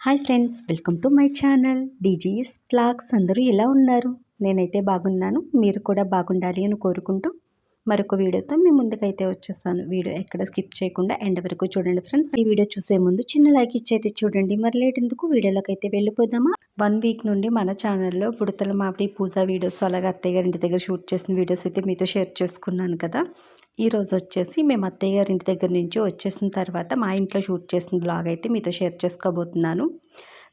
Hi friends, welcome to my channel DGS vlogs. అందరూ ఎలా ఉన్నారు? నేనైతే బాగున్నాను. మీరు కూడా బాగుండాలి అని కోరుకుంటూ మరొక వీడియోతో మీ ముందుకైతే వచ్చేసాను. వీడియో ఎక్కడ స్కిప్ చేయకుండా ఎండ్ వరకు చూడండి ఫ్రెండ్స్. ఈ వీడియో చూసే ముందు చిన్న లైక్ ఇచ్చైతే చూడండి. మరి లేట్ ఎందుకు, వీడియోలోకి అయితే వెళ్ళిపోదామా. 1 వీక్ నుండి మన ఛానల్లో బుడతల మామిడి పూజ వీడియోస్, అలాగే అత్తయ్య గారి ఇంటి దగ్గర షూట్ చేసిన వీడియోస్ అయితే మీతో షేర్ చేసుకున్నాను కదా. ఈరోజు వచ్చేసి మేము అత్తయ్య గారి ఇంటి దగ్గర నుంచి వచ్చేసిన తర్వాత మా ఇంట్లో షూట్ చేసిన బ్లాగ్ అయితే మీతో షేర్ చేసుకోబోతున్నాను.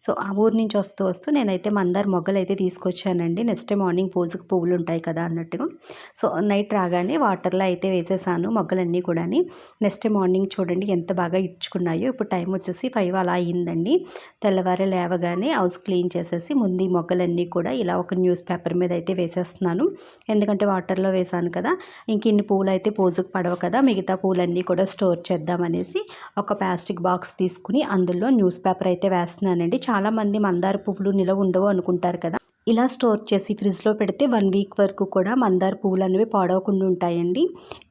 సో ఆ ఊరు నుంచి వస్తూ నేనైతే మందార మొగ్గలు అయితే తీసుకొచ్చానండి. నెక్స్ట్ డే మార్నింగ్ పూజకు పువ్వులు ఉంటాయి కదా అన్నట్టుగా. సో నైట్ రాగానే వాటర్లో అయితే వేసేసాను మొగ్గలన్నీ కూడా. నెక్స్ట్ డే మార్నింగ్ చూడండి ఎంత బాగా ఇచ్చుకున్నాయో. ఇప్పుడు టైం వచ్చేసి 5 అలా అయ్యిందండి. తెల్లవారే లేవగానే హౌస్ క్లీన్ చేసేసి ముందు ఈ మొగ్గలన్నీ కూడా ఇలా ఒక న్యూస్ పేపర్ మీద అయితే వేసేస్తున్నాను. ఎందుకంటే వాటర్లో వేసాను కదా, ఇంక ఇన్ని పూలు అయితే పూజకు పడవు కదా, మిగతా పూలన్నీ కూడా స్టోర్ చేద్దామనేసి ఒక ప్లాస్టిక్ బాక్స్ తీసుకుని అందులో న్యూస్ పేపర్ అయితే వేస్తున్నానండి. చాలామంది మందార పువ్వులు నిలవ ఉండవు అనుకుంటారు కదా. ఇలా స్టోర్ చేసి ఫ్రిడ్జ్లో పెడితే 1 వీక్ వరకు కూడా మందార పువ్వులు అనేవి పాడవకుండా ఉంటాయండి.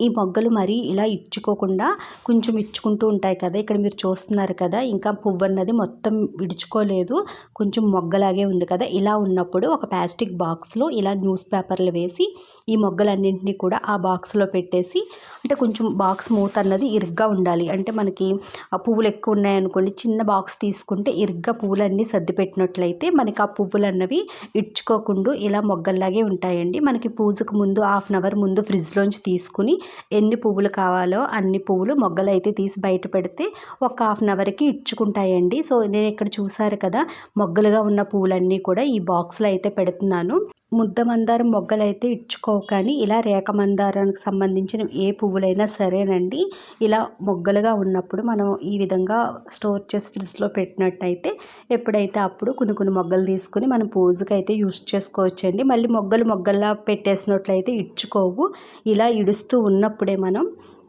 ఈ మొగ్గలు మరి ఇలా ఇచ్చుకోకుండా కొంచెం ఇచ్చుకుంటూ ఉంటాయి కదా. ఇక్కడ మీరు చూస్తున్నారు కదా, ఇంకా పువ్వు అన్నది మొత్తం విడుచుకోలేదు, కొంచెం మొగ్గలాగే ఉంది కదా. ఇలా ఉన్నప్పుడు ఒక ప్లాస్టిక్ బాక్స్లో ఇలా న్యూస్ పేపర్లు వేసి ఈ మొగ్గలన్నింటినీ కూడా ఆ బాక్స్లో పెట్టేసి, అంటే కొంచెం బాక్స్ మూత అన్నది ఇరుగ్గా ఉండాలి. అంటే మనకి ఆ పువ్వులు ఎక్కువ ఉన్నాయనుకోండి, చిన్న బాక్స్ తీసుకుంటే ఇరుగ్గా పువ్వులన్నీ సర్ది పెట్టినట్లయితే మనకి ఆ పువ్వులు అన్నవి ఇడ్చుకోకుండా ఇలా మొగ్గల్లాగే ఉంటాయండి. మనకి పూజకు ముందు 1/2 అవర్ ముందు ఫ్రిడ్జ్లోంచి తీసుకుని ఎన్ని పువ్వులు కావాలో అన్ని పువ్వులు మొగ్గలు అయితే తీసి బయట పెడితే ఒక 1/2 అవర్కి ఇడ్చుకుంటాయండి. సో నేను ఇక్కడ చూసారు కదా, మొగ్గలుగా ఉన్న పువ్వులన్నీ కూడా ఈ బాక్స్లో అయితే పెడుతున్నాను. ముద్ద మందారం మొగ్గలు అయితే ఇచ్చుకోవు, కానీ ఇలా రేఖ మందారానికి సంబంధించిన ఏ పువ్వులైనా సరేనండి, ఇలా మొగ్గలుగా ఉన్నప్పుడు మనం ఈ విధంగా స్టోర్ చేసి ఫ్రిడ్జ్లో పెట్టినట్టయితే ఎప్పుడైతే అప్పుడు కొన్ని మొగ్గలు తీసుకుని మనం పూజకి అయితే యూస్ చేసుకోవచ్చండి. మళ్ళీ మొగ్గల్లా పెట్టేసినట్లయితే ఇచ్చుకోవు. ఇలా ఇడుస్తూ ఉన్నప్పుడే మనం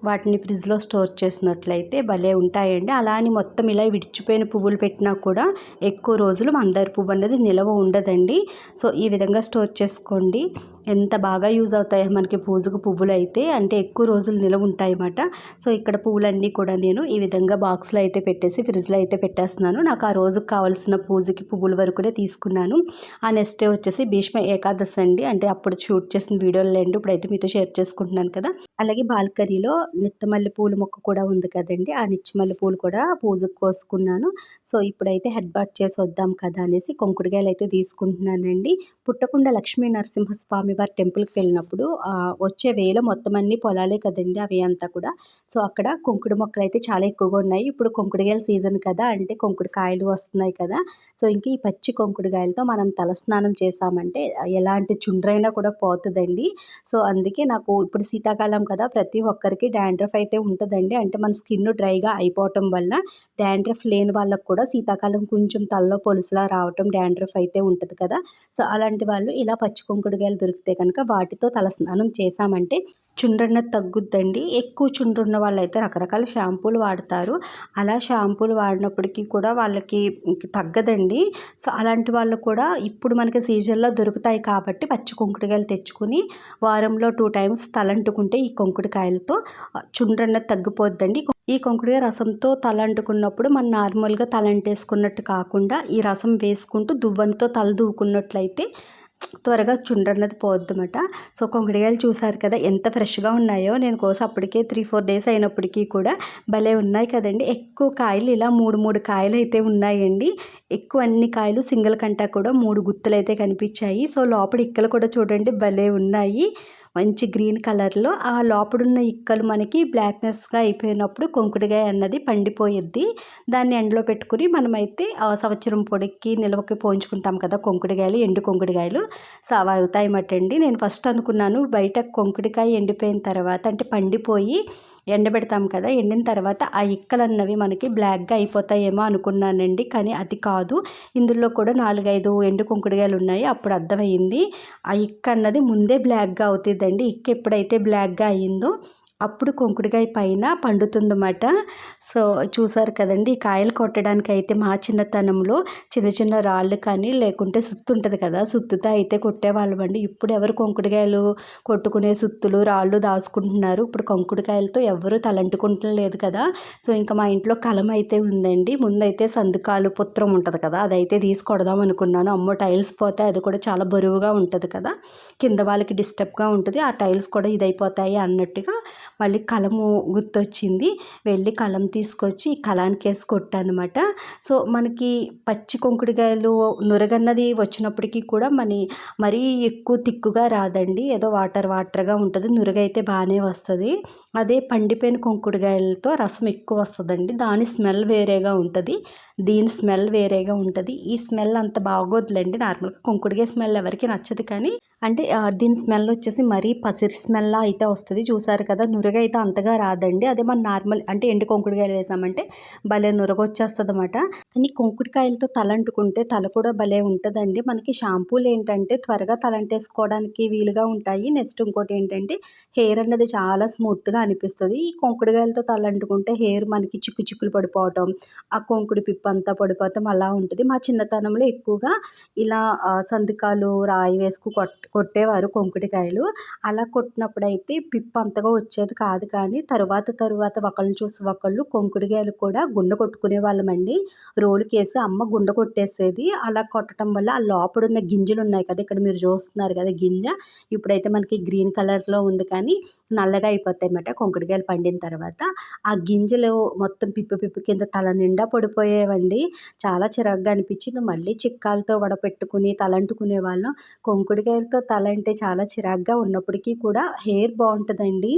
వాటిని ఫ్రిడ్జ్లో స్టోర్ చేసినట్లయితే భలే ఉంటాయండి. అలా అని మొత్తం ఇలా విడిచిపోయిన పువ్వులు పెట్టినా కూడా ఎక్కువ రోజులు మందార పువ్వు అనేది నిలవ ఉండదండి. సో ఈ విధంగా స్టోర్ చేసుకోండి. ఎంత బాగా యూజ్ అవుతాయి మనకి పూజకు పువ్వులు అయితే, అంటే ఎక్కువ రోజులు నిలవ ఉంటాయి అన్నమాట. సో ఇక్కడ పువ్వులన్నీ కూడా నేను ఈ విధంగా బాక్స్లో అయితే పెట్టేసి ఫ్రిడ్జ్లో అయితే పెట్టేస్తున్నాను. నాకు ఆ రోజుకు కావాల్సిన పూజకి పువ్వుల వరకునే తీసుకున్నాను. ఆ నెక్స్ట్ డే వచ్చేసి భీష్మ ఏకాదశి అండి, అంటే అప్పుడు షూట్ చేసిన వీడియోలు అండి ఇప్పుడైతే మీతో షేర్ చేసుకుంటున్నాను కదా. అలాగే బాల్కనీలో నిత్తమల్లి పూల మొక్క కూడా ఉంది కదండి, ఆ నిచ్చమల్లి పూలు కూడా పూజకు కోసుకున్నాను. సో ఇప్పుడైతే హెడ్ బాత్ చేసి వద్దాం కదా అనేసి కుంకుడుకాయలు అయితే తీసుకుంటున్నానండి. పుట్టకుండా లక్ష్మీ నరసింహస్వామి వారి టెంపుల్కి వెళ్ళినప్పుడు వచ్చే వేలో మొత్తం అన్ని పొలాలే కదండి అవి అంతా కూడా. సో అక్కడ కుంకుడు మొక్కలు అయితే చాలా ఎక్కువగా ఉన్నాయి. ఇప్పుడు కుంకుడుకాయల సీజన్ కదా, అంటే కుంకుడుకాయలు వస్తున్నాయి కదా. సో ఇంక ఈ పచ్చి కుంకుడుకాయలతో మనం తలస్నానం చేసామంటే ఎలాంటి చుండ్రైనా కూడా పోతుందండి. సో అందుకే నాకు ఇప్పుడు శీతాకాలం కదా, ప్రతి ఒక్కరికి డాండ్రఫ్ అయితే ఉంటుందండి. అంటే మన స్కిన్ డ్రైగా అయిపోవటం వల్ల డాండ్రఫ్ లేని వాళ్ళకు కూడా శీతాకాలం కొంచెం తలలో పొలుసులా రావటం డాండ్రఫ్ అయితే ఉంటుంది కదా. సో అలాంటి వాళ్ళు ఇలా పచ్చి కుంకుడుకాయలు దొరికితే కనుక వాటితో తలస్నానం చేసామంటే చుండ్రన్న తగ్గుద్దండి. ఎక్కువ చుండ్రున్న వాళ్ళైతే రకరకాల షాంపూలు వాడతారు. అలా షాంపూలు వాడినప్పటికీ కూడా వాళ్ళకి తగ్గదండి. సో అలాంటి వాళ్ళు కూడా ఇప్పుడు మనకి సీజన్లో దొరుకుతాయి కాబట్టి పచ్చి కుంకుడుకాయలు తెచ్చుకుని వారంలో 2 టైమ్స్ తలంటుకుంటే ఈ కుంకుడుకాయలతో చుండ్రన్న తగ్గిపోద్దండి. ఈ కుంకుడుకాయ రసంతో తల అంటుకున్నప్పుడు మనం నార్మల్గా తల అంటేసుకున్నట్టు కాకుండా ఈ రసం వేసుకుంటూ దువ్వెనతో తల దూకున్నట్లయితే త్వరగా చుండ్రన్నది పోద్దన్నమాట. సో కుంకుడుకాయలు చూసారు కదా ఎంత ఫ్రెష్గా ఉన్నాయో. నేను కోసం అప్పటికే 3-4 డేస్ అయినప్పటికీ కూడా భలే ఉన్నాయి కదండి. ఎక్కువ కాయలు ఇలా 3 కాయలు అయితే ఉన్నాయండి. ఎక్కువ అన్ని కాయలు సింగిల్ కంటా కూడా 3 గుత్తులు అయితే కనిపించాయి. సో లోపల ఇక్కలు కూడా చూడండి భలే ఉన్నాయి, మంచి గ్రీన్ కలర్లో. ఆ లోపడున్న ఇక్కలు మనకి బ్లాక్నెస్గా అయిపోయినప్పుడు కుంకుడుకాయ అన్నది పండిపోయిద్ది. దాన్ని ఎండలో పెట్టుకుని మనమైతే సంవత్సరం పొడికి నిల్వకి పోయించుకుంటాం కదా కుంకుడుకాయలు, ఎండు కుంకుడుకాయలు. సో అవి అవుతాయన్నమాటండి. నేను ఫస్ట్ అనుకున్నాను బయట కుంకుడుకాయ ఎండిపోయిన తర్వాత, అంటే పండిపోయి ఎండబెడతాం కదా, ఎండిన తర్వాత ఆ ఇక్కలు అన్నవి మనకి బ్లాక్గా అయిపోతాయేమో అనుకున్నానండి. కానీ అది కాదు, ఇందులో కూడా 4-5 ఎండు కుంకుడుకాయలు ఉన్నాయి. అప్పుడు అర్థమైంది ఆ ఇక్క అన్నది ముందే బ్లాక్గా అవుతుందండి. ఇక్క ఎప్పుడైతే బ్లాక్గా అయ్యిందో అప్పుడు కుంకుడుకాయ పైన పండుతుందన్నమాట. సో, చూసారు కదండీ! ఈ కాయలు కొట్టడానికి అయితే మా చిన్నతనంలో చిన్న చిన్న రాళ్ళు కానీ, లేకుంటే సుత్తి ఉంటది కదా! సుత్తితో అయితే కొట్టేవాళ్ళమండి. ఇప్పుడు ఎవరు కుంకుడుకాయలు కొట్టుకునే సుత్తులు, రాళ్ళు దాసుకుంటున్నారు. ఇప్పుడు కుంకుడుకాయలతో ఎవరు తలంటుకుంటలేదు కదా! సో, ఇంకా మా ఇంట్లో కలం అయితే ఉందండి. ముందైతే సందుకాలు పుత్రం ఉంటది కదా! అదైతే తీసి కొడదాం అనుకున్నాను. అమ్మో! టైల్స్ పోతే అది కూడా చాలా బరువుగా ఉంటది కదా! కింద వాళ్ళకి డిస్టర్బ్‌గా ఉంటది. ఆ టైల్స్ కూడా ఇదైపోతాయి అన్నట్టుగా మళ్ళీ కలము గుర్తొచ్చింది. వెళ్ళి కలం తీసుకొచ్చి కలానికేసి కొట్టానమాట. సో, మనకి పచ్చి కుంకుడుకాయలు నురగన్నది వచ్చినప్పటికీ కూడా మరీ ఎక్కువ తిక్కుగా రాదండి. ఏదో వాటర్ వాటర్‌గా ఉంటది. నురగైతే బానే వస్తది. అదే పండిపోయిన కుంకుడుకాయలతో రసం ఎక్కువ వస్తదండి. దాని స్మెల్ వేరేగా ఉంటది. దీని స్మెల్ వేరేగా ఉంటది. ఈ స్మెల్ అంత బాగోదులెండి. నార్మల్‌గా కుంకుడుకాయ స్మెల్ ఎవరికీ నచ్చదు కానీ అంటే దీని స్మెల్ వచ్చేసి మరీ పసిరి స్మెల్‌లా అయితే వస్తది. చూసారు కదా! నురగైతే అంతగా రాదండి. అదే మనం నార్మల్ అంటే ఎండు కుంకుడుకాయలు వేసామంటే భలే నురగొచ్చేస్తదన్నమాట. కానీ కుంకుడుకాయలతో తలంటుకుంటే తల కూడా భలే ఉంటదండి. మనకి షాంపూలు ఏంటంటే త్వరగా తలంటేసుకోవడానికి వీలుగా ఉంటాయి. నెక్స్ట్ ఇంకోటేంటంటే హెయిర్ అన్నది చాలా స్మూత్‌గా అనిపిస్తది. ఈ కుంకుడుకాయలతో తలంటుకుంటే హెయిర్ మనకి చిక్కులు పడిపోవటం, ఆ కుంకుడు పిప్పంతా పడిపోవటం అలా ఉంటది. మా చిన్నతనంలో ఎక్కువగా ఇలా సందుకాలు రాయి వేసుకు కొట్టేవారు కుంకుడుకాయలు. అలా కొట్టినప్పుడైతే పిప్పి అంతగా వచ్చేది కాదు కానీ తరువాత ఒకళ్ళని చూసి ఒకళ్ళు కుంకుడుకాయలు కూడా గుండ కొట్టుకునేవాళ్ళమండి. రోలుకేసి అమ్మ గుండ కొట్టేసేది. అలా కొట్టడం వల్ల ఆ లోపడున్న గింజలున్నాయి కదా! ఇక్కడ మీరు చూస్తున్నారు కదా గింజ. ఇప్పుడైతే మనకి గ్రీన్ కలర్‌లో ఉంది కానీ నల్లగా అయిపోతాయన్నమాట కుంకుడుకాయలు పండిన తర్వాత. ఆ గింజలు మొత్తం పిప్పి కింద తల నిండా పడిపోయేవండి. చాలా చిరాకుగా అనిపించింది. మళ్ళీ చిక్కాలతో వడపెట్టుకుని తలంటుకునేవాళ్ళం. కుంకుడుకాయలతో తల అంటే చాలా చిరాకుగా ఉన్నప్పటికీ కూడా హెయిర్ బావుంటదండి.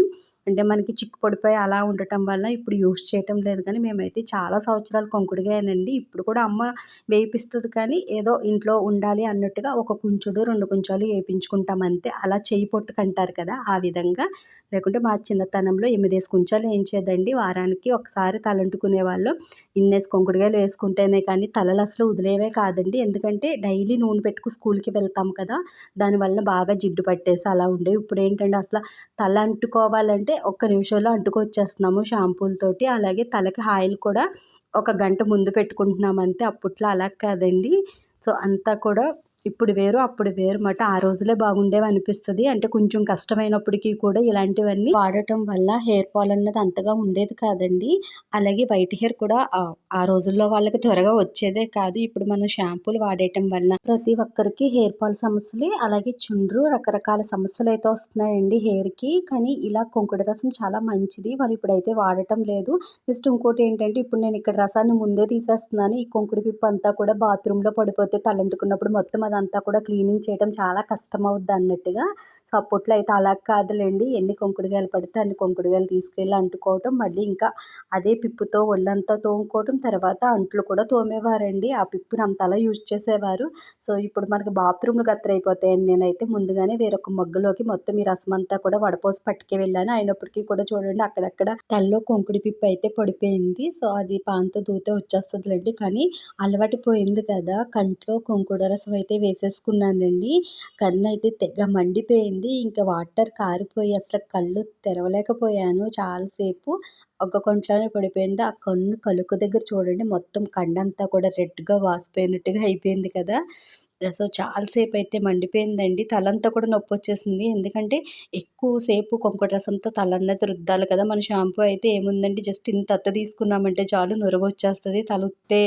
అంటే మనకి చిక్కు పడిపోయి అలా ఉండటం వల్ల ఇప్పుడు యూజ్ చేయటం లేదు కానీ మేమైతే చాలా సంవత్సరాలు కుంకుడుకాయనండి. ఇప్పుడు కూడా అమ్మ వేపిస్తది కానీ ఏదో ఇంట్లో ఉండాలి అన్నట్టుగా ఒక కుంచుడు, 2 కుంచాలు ఏపించుకుంటాం అంతే. అలా చెయ్యి పొట్టుకంటారు కదా! ఆ విధంగా. లేకుంటే మా చిన్నతనంలో 8 కుంచాలు ఏయించేదండి. వారానికి ఒకసారి తలంటుకునేవాళ్ళం. ఇన్నేసి కుంకుడుకాయలు వేసుకుంటేనే కానీ తలలు అసలు వదిలేవే కాదండి. ఎందుకంటే డైలీ నూనె పెట్టుకు స్కూల్‌కి వెళ్తాం కదా! దానివల్ల బాగా జిడ్డు పట్టేసి అలా ఉండేవి. ఇప్పుడేంటంటే అసల తల అంటుకోవాలంటే ఒక్క నిమిషంలో అంటుకొచ్చేస్తున్నాము షాంపూలతోటి. అలాగే తలకి ఆయిల్ కూడా ఒక గంట ముందు పెట్టుకుంటున్నాం అంతే. అప్పట్లో అలా కాదండి. సో, అంతా కూడా ఇప్పుడు వేరు, అప్పుడు వేరు మాట. ఆ రోజులే బాగుండేవనిపిస్తది. అంటే కొంచెం కష్టమైనప్పటికీ కూడా ఇలాంటివన్నీ వాడటం వల్ల హెయిర్ ఫాల్ అన్నది అంతగా ఉండేది కాదండి. అలాగే వైట్ హెయిర్ కూడా ఆ రోజుల్లో వాళ్ళకి త్వరగా వచ్చేదే కాదు. ఇప్పుడు మనం షాంపూలు వాడేయటం వల్ల ప్రతి ఒక్కరికి హెయిర్ ఫాల్ సమస్యలే, అలాగే చుండ్రు రకరకాల సమస్యలైతే వస్తున్నాయండి హెయిర్‌కి. కానీ ఇలా కుంకుడు రసం చాలా మంచిది. మరి ఇప్పుడైతే వాడటం లేదు. నెక్స్ట్ ఇంకోటేంటంటే ఇప్పుడు నేను ఇక్కడ రసాన్ని ముందే తీసేస్తున్నాను. ఈ కుంకుడు పిప్పి అంతా కూడా బాత్రూమ్‌లో పడిపోతే తలంటుకున్నప్పుడు మొత్తం అదంతా కూడా క్లీనింగ్ చేయడం చాలా కష్టమవుద్ది అన్నట్టుగా. సో, అప్పట్లో అయితే అలా కాదులెండి. ఎన్ని కుంకుడుకాయలు పడితే అన్ని కుంకుడుకాయలు తీసుకెళ్ళి అంటుకోవటం, మళ్ళీ ఇంకా అదే పిప్పుతో ఒళ్ళంతా తోముకోవటం, తర్వాత అంట్లు కూడా తోమేవారండి. ఆ పిప్పుని అంతలా యూజ్ చేసేవారు. సో, ఇప్పుడు మనకి బాత్రూమ్‌లు గత్తరైపోతాయండి. నేనైతే ముందుగానే వేరొక మగ్గులోకి మొత్తం ఈ రసమంతా కూడా వడపోసి పట్టుకు వెళ్ళాను. అయినప్పటికీ కూడా చూడండి అక్కడక్కడ తలలో కుంకుడు పిప్పి అయితే పడిపోయింది. సో, అది పాన్‌తో దూతే వచ్చేస్తదిలెండి. కానీ అలవాటు పోయింది కదా! కంట్లో కుంకుడు రసం అయితే వేసేసుకున్నానండి. కన్నైతే తెగ మండిపోయింది. ఇంకా వాటర్ కారిపోయి అసలు కళ్ళు తెరవలేకపోయాను చాలా సేపు. ఒక కంట్లోనే పడిపోయింది. ఆ కన్ను కలుకు దగ్గర చూడండి మొత్తం కన్నంతా కూడా రెడ్‌గా వాసిపోయినట్టుగా అయిపోయింది కదా! సో, చాలా సేపయితే మండిపోయిందండి. తలంతా కూడా నొప్పొచ్చేసింది. ఎందుకంటే ఎక్కువ సేపు కుంకుడు రసంతో తలన్నది రుద్దాలి కదా! మన షాంపూ అయితే ఏముందండి జస్ట్ ఇంత అత్త తీసుకున్నామంటే చాలు నురగొచ్చేస్తది. తల ఉత్తే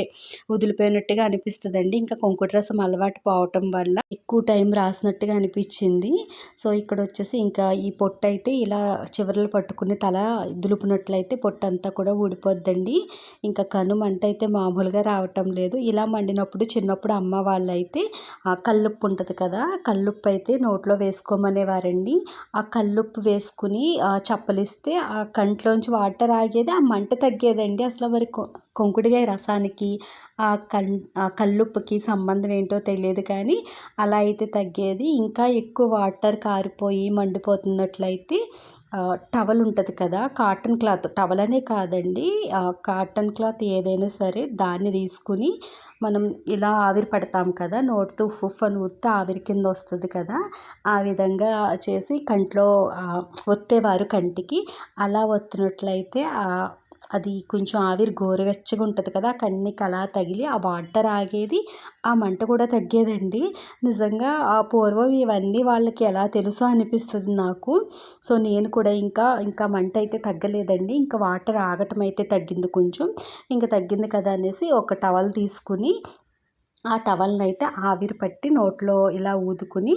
వదిలిపోయినట్టుగా అనిపిస్తదండి. ఇంకా కుంకుడు రసం అలవాటు పోవటం వల్ల ఎక్కువ టైం రాసినట్టుగా అనిపిచ్చింది. సో, ఇక్కడొచ్చేసి ఇంకా ఈ పొట్టయితే ఇలా చివర్లు పట్టుకుని తల దులుపునట్లయితే పొట్టంతా కూడా ఊడిపోద్దండి. ఇంకా కనుమంటయితే మామూలుగా రావటం లేదు. ఇలా మండినప్పుడు చిన్నప్పుడు అమ్మ వాళ్ళైతే కల్లుప్పు ఉంటది కదా! కల్లుప్పు అయితే నోట్లో వేసుకోమనేవారండి. ఆ కల్లుప్పు వేసుకుని చప్పలిస్తే ఆ కంట్లోంచి వాటర్ ఆగేది. ఆ మంట తగ్గేదండి. అసలు మరి కుంకుడుకాయ రసానికి ఆ కల్లుప్పుకి సంబంధం ఏంటో తెలీదు కానీ అలా అయితే తగ్గేది. ఇంకా ఎక్కువ వాటర్ కారిపోయి మండిపోతున్నట్లయితే టవల్ ఉంటుంది కదా, కాటన్ క్లాత్, టవల్ అనే కాదండి, కాటన్ క్లాత్ ఏదైనా సరే దాన్ని తీసుకుని మనం ఇలా ఆవిరి పడతాం కదా, నోటితో ఉఫ్ అని ఊత్తే ఆవిరి కింద వస్తుంది కదా, ఆ విధంగా చేసి కంట్లో ఒత్తేవారు కంటికి. అలా ఒత్తినట్లయితే అది కొంచెం ఆవిరి గోరువెచ్చగా ఉంటుంది కదా, కన్నికి అలా తగిలి ఆ వాటర్ ఆగేది, ఆ మంట కూడా తగ్గేదండి. నిజంగా ఆ పూర్వం ఇవన్నీ వాళ్ళకి ఎలా తెలుసో అనిపిస్తుంది నాకు. సో నేను కూడా ఇంకా మంట అయితే తగ్గలేదండి, ఇంకా వాటర్ ఆగటం అయితే తగ్గింది కొంచెం. ఇంకా తగ్గింది కదా అనేసి ఒక టవల్ తీసుకుని ఆ టవల్ని అయితే ఆవిరి పట్టి నోట్లో ఇలా ఊదుకుని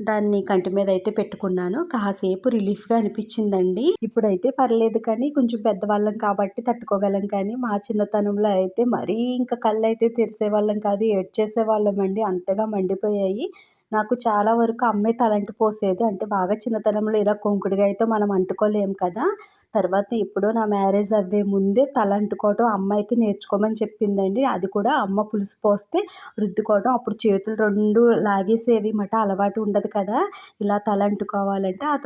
దాన్ని కంటి మీద అయితే పెట్టుకున్నాను. కాసేపు రిలీఫ్గా అనిపించిందండి. ఇప్పుడైతే పర్లేదు కానీ కొంచెం పెద్దవాళ్ళం కాబట్టి తట్టుకోగలం, కానీ మా చిన్నతనంలో అయితే మరీ ఇంకా కళ్ళు అయితే తెరిసేవాళ్ళం కాదు, ఏడ్చేసేవాళ్ళం అండి, అంతగా మండిపోయాయి. నాకు చాలా వరకు అమ్మే తలంటి పోసేది, అంటే బాగా చిన్నతనంలో ఇలా కుంకుడుగాయతో మనం అంటుకోలేము కదా. తర్వాత ఎప్పుడో నా మ్యారేజ్ అవ్వే ముందే తల అంటుకోవటం అమ్మ అయితే నేర్చుకోమని చెప్పిందండి. అది కూడా అమ్మ పులుసు పోస్తే రుద్దుకోవడం, అప్పుడు చేతులు 2 లాగేసేవి మాట, అలవాటు ఉండదు కదా ఇలా తల అంటుకోవాలంటే. ఆ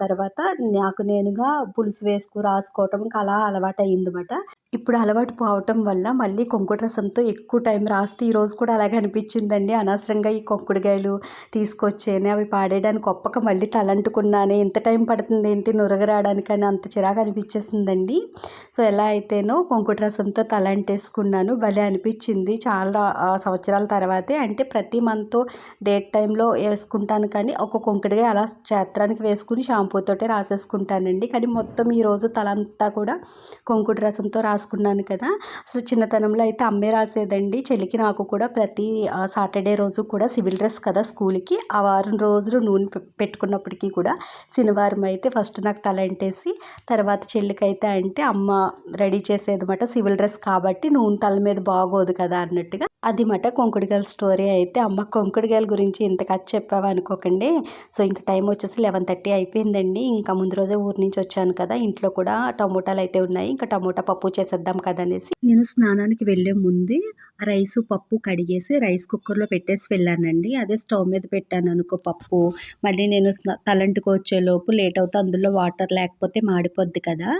తర్వాత నాకు నేనుగా పులుసు వేసుకు రాసుకోవటం ఇంకా అలా అలవాటు అయ్యిందన్నమాట. ఇప్పుడు అలవాటు పోవటం వల్ల మళ్ళీ కొంకుడు రసంతో ఎక్కువ టైం రాస్తే ఈరోజు కూడా అలాగే అనిపించిందండి. అనవసరంగా ఈ కొంకుడుగాయలు తీసుకొచ్చాను, అవి పాడేయడానికి ఒప్పక మళ్ళీ తలంటుకున్నాను, ఇంత టైం పడుతుంది ఏంటి నురగ రావడానికి అని అంత చిరాకు అనిపించేసిందండి. సో ఎలా అయితేనో కొంకుడు రసంతో తల అంటేసుకున్నాను, భలే అనిపించింది. చాలా సంవత్సరాల తర్వాతే, అంటే ప్రతి మంత్ డేట్ టైంలో వేసుకుంటాను, కానీ ఒక కొంకుడుగాయ అలా చేత్రానికి వేసుకుని షాంపూతోటే రాసేసుకుంటానండి. కానీ మొత్తం ఈరోజు తలంతా కూడా కొంకుడు రసంతో రాసుకున్నాను కదా. అసలు చిన్నతనంలో అయితే అమ్మే రాసేదండి, చెల్లికి నాకు కూడా. ప్రతి సాటర్డే రోజు కూడా సివిల్ డ్రెస్ కదా స్కూల్కి, ఆ వారం రోజులు నూనె పెట్టుకున్నప్పటికీ కూడా శనివారం అయితే ఫస్ట్ నాకు తల అంటేసి తర్వాత చెల్లికైతే అంటే అమ్మ రెడీ చేసేదన్నమాట. సివిల్ డ్రెస్ కాబట్టి నూనె తల మీద బాగోదు కదా అన్నట్టుగా. అది మాట కొంకుడుగాయల స్టోరీ అయితే. అమ్మ కొంకుడుగాయల గురించి ఇంత కథ చెప్పావా అనుకోకండి. సో ఇంకా టైం వచ్చేసి 11:30 అయిపోయిందండి. ఇంకా ముందు రోజే ఊరి నుంచి వచ్చాను కదా, ఇంట్లో కూడా టమోటాలు అయితే ఉన్నాయి, ఇంకా టమోటా పప్పు చేసేద్దాం కదా అనేసి నేను స్నానానికి వెళ్ళే ముందే రైసు పప్పు కడిగేసి రైస్ కుక్కర్లో పెట్టేసి వెళ్ళానండి. అదే స్టవ్ మీద పెట్టాను అనుకో పప్పు, మళ్ళీ నేను తలంటుకు వచ్చేలోపు లేట్ అవుతే అందులో వాటర్ లేకపోతే మాడిపోద్ది కదా.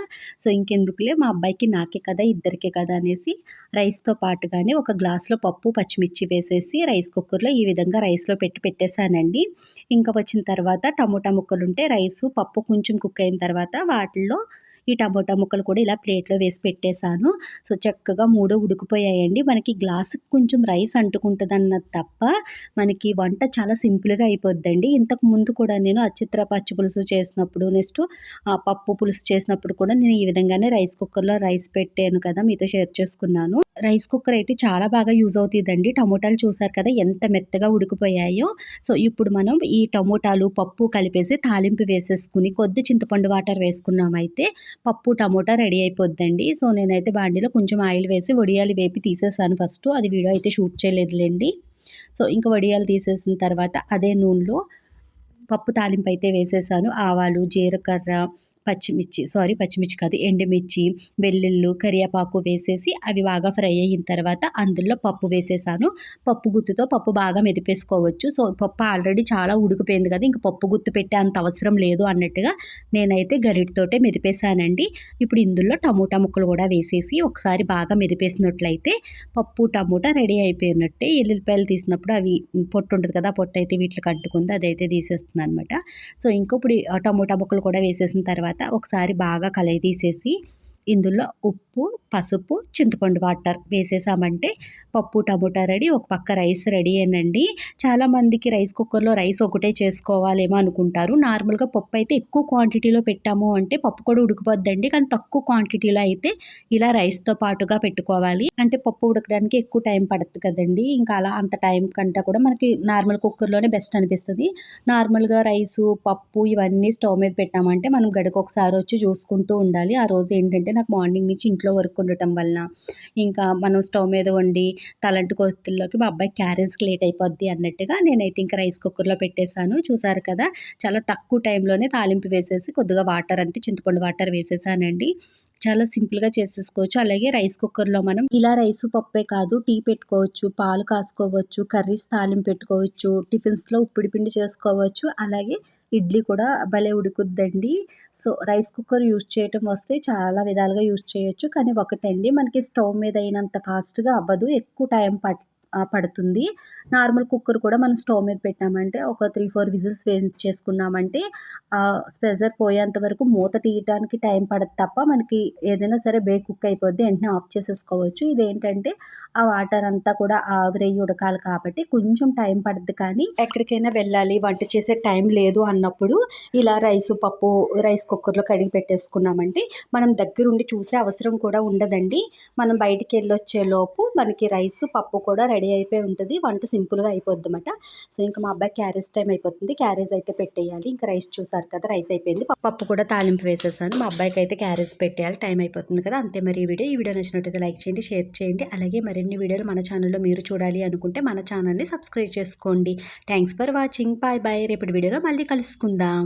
సో ఇంకెందుకులే, మా అబ్బాయికి నాకే కదా ఇద్దరికే కదా అనేసి రైస్తో పాటుగానే ఒక గ్లాస్లో పప్పు పచ్చిమిర్చి వేసేసి రైస్ కుక్కర్లో ఈ విధంగా రైస్లో పెట్టేశానండి. ఇంకా వచ్చిన తర్వాత టమోటా ముక్కలు ఉంటే రైసు పప్పు కొంచెం కుక్ అయిన తర్వాత వాటిల్లో ఈ టమోటా ముక్కలు కూడా ఇలా ప్లేట్లో వేసి పెట్టేశాను. సో చక్కగా 3 ఉడికిపోయాయండి. మనకి గ్లాసుకి కొంచెం రైస్ అంటుకుంటుంది అన్నది తప్ప మనకి వంట చాలా సింపుల్గా అయిపోద్దండి. ఇంతకు ముందు కూడా నేను అచ్చిత్ర పచ్చి పులుసు చేసినప్పుడు, నెక్స్ట్ పప్పు పులుసు చేసినప్పుడు కూడా నేను ఈ విధంగానే రైస్ కుక్కర్లో రైస్ పెట్టాను కదా, మీతో షేర్ చేసుకున్నాను. రైస్ కుక్కర్ అయితే చాలా బాగా యూజ్ అవుతుందండి. టమోటాలు చూసారు కదా ఎంత మెత్తగా ఉడికిపోయాయో. సో ఇప్పుడు మనం ఈ టమోటాలు పప్పు కలిపేసి తాలింపు వేసేసుకుని కొద్ది చింతపండు వాటర్ వేసుకున్నామైతే పప్పు టమోటా రెడీ అయిపోద్దండి. సో నేనైతే బాండీలో కొంచెం ఆయిల్ వేసి వడియాలు వేపి తీసేసాను ఫస్ట్, అది వీడియో అయితే షూట్ చేయలేదులేండి. సో ఇంకా వడియాలు తీసేసిన తర్వాత అదే నూనెలో పప్పు తాలింపు అయితే వేసేసాను. ఆవాలు, జీలకర్ర, పచ్చిమిర్చి కాదు ఎండుమిర్చి, వెల్లుల్లి, కరివేపాకు వేసేసి అవి బాగా ఫ్రై అయిన తర్వాత అందులో పప్పు వేసేసాను. పప్పు గుత్తుతో పప్పు బాగా మెదిపేసుకోవచ్చు. సో పప్పు ఆల్రెడీ చాలా ఉడికిపోయింది కదా, ఇంక పప్పు గుత్తు పెట్టే అంత అవసరం లేదు అన్నట్టుగా నేనైతే గరిటతోటే మెదిపేసానండి. ఇప్పుడు ఇందులో టమోటా ముక్కలు కూడా వేసేసి ఒకసారి బాగా మెదిపేసినట్లయితే పప్పు టమోటా రెడీ అయిపోయినట్టే. ఎల్లుల్లిపాయలు తీసినప్పుడు అవి పొట్టు ఉంటుంది కదా, పొట్టు అయితే వీటికి అంటుకుంది, అదైతే తీసేస్తుంది అనమాట. సో ఇప్పుడు టమోటా ముక్కలు కూడా వేసేసిన తర్వాత ఒకసారి బాగా కలయదీసేసి ఇందులో ఉప్పు, పసుపు, చింతపండు వాటర్ వేసేసామంటే పప్పు టమోటా రెడీ. ఒక పక్క రైస్ రెడీ అనండి. చాలామందికి రైస్ కుక్కర్లో రైస్ ఒకటే చేసుకోవాలేమో అనుకుంటారు. నార్మల్గా పప్పు అయితే ఎక్కువ క్వాంటిటీలో పెట్టాము అంటే పప్పు కూడా ఉడికిపోద్దండి, కానీ తక్కువ క్వాంటిటీలో అయితే ఇలా రైస్తో పాటుగా పెట్టుకోవాలి. అంటే పప్పు ఉడకడానికి ఎక్కువ టైం పడుతుంది కదండి, ఇంకా అలా అంత టైం కంటే కూడా మనకి నార్మల్ కుక్కర్లోనే బెస్ట్ అనిపిస్తుంది. నార్మల్గా రైసు, పప్పు ఇవన్నీ స్టవ్ మీద పెట్టామంటే మనం గడికి ఒకసారి వచ్చి చూసుకుంటూ ఉండాలి. ఆ రోజు ఏంటంటే నాకు మార్నింగ్ నుంచి ఇంట్లో వర్క్ ఉండటం వల్ల ఇంకా మనం స్టవ్ మీద వండి తలంటు కొత్తుల్లోకి మా అబ్బాయి క్యారేజ్కి లేట్ అయిపోద్ది అన్నట్టుగా నేనైతే ఇంకా రైస్ కుక్కర్లో పెట్టేశాను. చూసారు కదా, చాలా తక్కువ టైంలోనే తాలింపు వేసేసి కొద్దిగా వాటర్ అంటే చింతపండు వాటర్ వేసేసానండి. చాలా సింపుల్గా చేసేసుకోవచ్చు. అలాగే రైస్ కుక్కర్లో మనం ఇలా రైస్ పప్పే కాదు టీ పెట్టుకోవచ్చు, పాలు కాసుకోవచ్చు, కర్రీస్ తాలింపు పెట్టుకోవచ్చు, టిఫిన్స్లో ఉప్పిడి పిండి చేసుకోవచ్చు. అలాగే ఇడ్లీ కూడా భలే ఉడుకుద్దండి. సో రైస్ కుక్కర్ యూజ్ చేయటం వస్తే చాలా విధాలుగా యూజ్ చేయొచ్చు. కానీ ఒకటండి, మనకి స్టవ్ మీద అయినంత ఫాస్ట్గా అవ్వదు, ఎక్కువ టైం పడుతుంది. నార్మల్ కుక్కర్ కూడా మనం స్టవ్ మీద పెట్టామంటే ఒక 3-4 విజిల్స్ వేయించేసుకున్నామంటే ప్రెజర్ పోయేంత వరకు మూత తీయటానికి టైం పడదు తప్ప మనకి ఏదైనా సరే బేక్ కుక్ అయిపోద్ది, వెంటనే ఆఫ్ చేసేసుకోవచ్చు. ఇదేంటంటే ఆ వాటర్ అంతా కూడా ఆవిరయ్యి ఉడకాలి కాబట్టి కొంచెం టైం పడుద్ది. కానీ ఎక్కడికైనా వెళ్ళాలి, వంట చేసే టైం లేదు అన్నప్పుడు ఇలా రైస్ కుక్కర్లో కడిగి పెట్టేసుకున్నామంటే మనం దగ్గరుండి చూసే అవసరం కూడా ఉండదండి. మనం బయటికి వెళ్ళొచ్చే లోపు మనకి రైస్ పప్పు కూడా రెడీ అయిపోయి ఉంటుంది. వంట సింపుల్గా అయిపోద్ది అన్నమాట. సో ఇంకా మా అబ్బాయి క్యారేజ్ టైం అయిపోతుంది, క్యారేజ్ అయితే పెట్టేయాలి. ఇంకా రైస్ చూసారు కదా, రైస్ అయిపోయింది, పప్పు కూడా తాలింపు వేసేసాను. మా అబ్బాయికి అయితే క్యారేజ్ పెట్టేయాలి, టైం అయిపోతుంది కదా. అంతే మరి ఈ వీడియో నచ్చినట్టయితే లైక్ చేయండి, షేర్ చేయండి. అలాగే మరిన్ని వీడియోలు మన ఛానల్లో మీరు చూడాలి అనుకుంటే మన ఛానల్ని సబ్స్క్రైబ్ చేసుకోండి. Thanks for watching. Bye bye. రేపటి వీడియోలో మళ్ళీ కలుసుకుందాం.